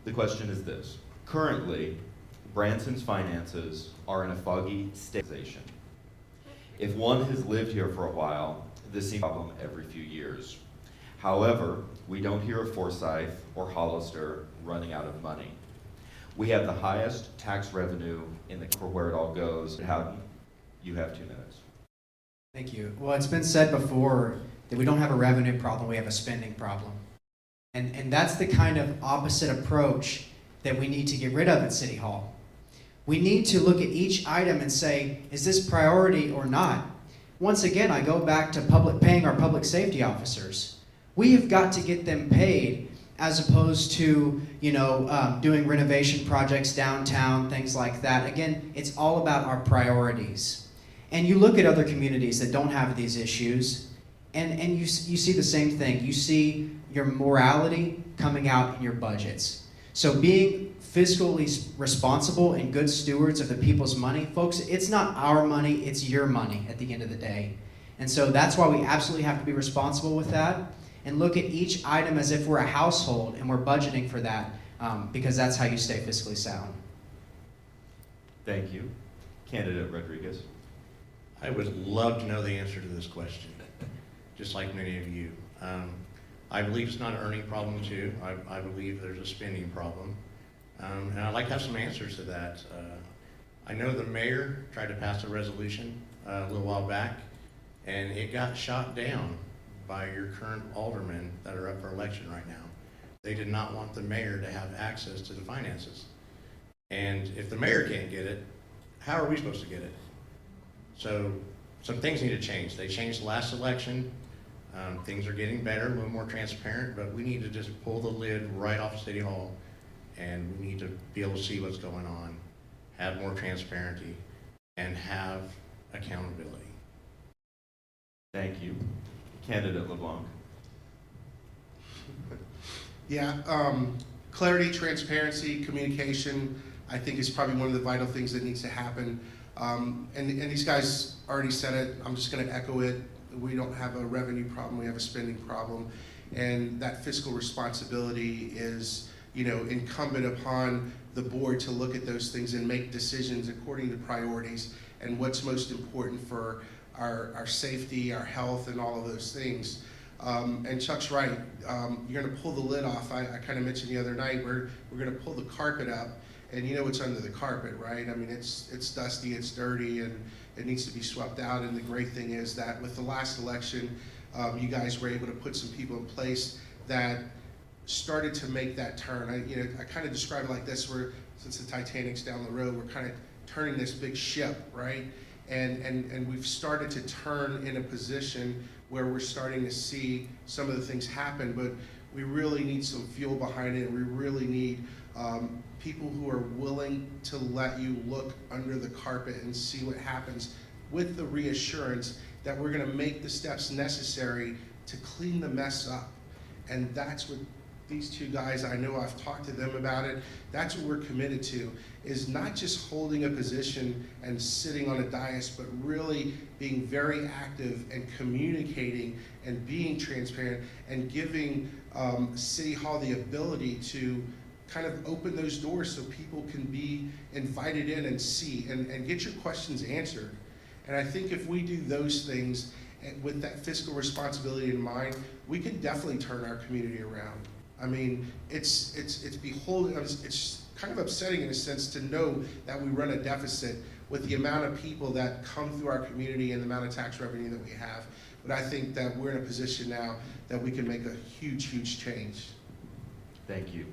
The question is this. Currently, Branson's finances are in a foggy stabilization. If one has lived here for a while, this seems a problem every few years. However, we don't hear of Forsyth or Hollister running out of money. We have the highest tax revenue in the for where it all goes. Howden, you have 2 minutes. Thank you. Well, it's been said before that we don't have a revenue problem, we have a spending problem. And that's the kind of opposite approach that we need to get rid of at City Hall. We need to look at each item and say, is this priority or not? Once again, I go back to paying our public safety officers. We have got to get them paid as opposed to, doing renovation projects downtown, things like that. Again, it's all about our priorities. And you look at other communities that don't have these issues, and you see the same thing. You see your morality coming out in your budgets. So being fiscally responsible and good stewards of the people's money, folks, it's not our money, it's your money at the end of the day. And so that's why we absolutely have to be responsible with that and look at each item as if we're a household and we're budgeting for that, because that's how you stay fiscally sound. Thank you. Candidate Rodriguez. I would love to know the answer to this question, just like many of you. I believe it's not an earning problem too. I believe there's a spending problem. And I'd like to have some answers to that. I know the mayor tried to pass a resolution a little while back, and it got shot down by your current aldermen that are up for election right now. They did not want the mayor to have access to the finances. And if the mayor can't get it, how are we supposed to get it? So some things need to change. They changed the last election. Things are getting better, a little more transparent, but we need to just pull the lid right off City Hall, and we need to be able to see what's going on, have more transparency, and have accountability. Thank you. Candidate LeBlanc. Yeah, clarity, transparency, communication, I think is probably one of the vital things that needs to happen. And these guys already said it, I'm just gonna echo it. We don't have a revenue problem, we have a spending problem. And that fiscal responsibility is, incumbent upon the board to look at those things and make decisions according to priorities and what's most important for our safety, our health, and all of those things. And Chuck's right, you're gonna pull the lid off. I kind of mentioned the other night, we're gonna pull the carpet up, and you know what's under the carpet, right? I mean, it's dusty, it's dirty, and it needs to be swept out. And the great thing is that with the last election, you guys were able to put some people in place that started to make that turn. I kind of describe it like this, where since the Titanic's down the road, we're kind of turning this big ship, right? And we've started to turn in a position where we're starting to see some of the things happen, but we really need some fuel behind it, and we really need people who are willing to let you look under the carpet and see what happens, with the reassurance that we're gonna make the steps necessary to clean the mess up. And that's what these 2 guys, I know I've talked to them about it, that's what we're committed to, is not just holding a position and sitting on a dais, but really being very active and communicating and being transparent and giving City Hall the ability to kind of open those doors so people can be invited in and see and get your questions answered. And I think if we do those things with that fiscal responsibility in mind, we can definitely turn our community around. I mean, it's kind of upsetting in a sense to know that we run a deficit with the amount of people that come through our community and the amount of tax revenue that we have. But I think that we're in a position now that we can make a huge, huge change. Thank you.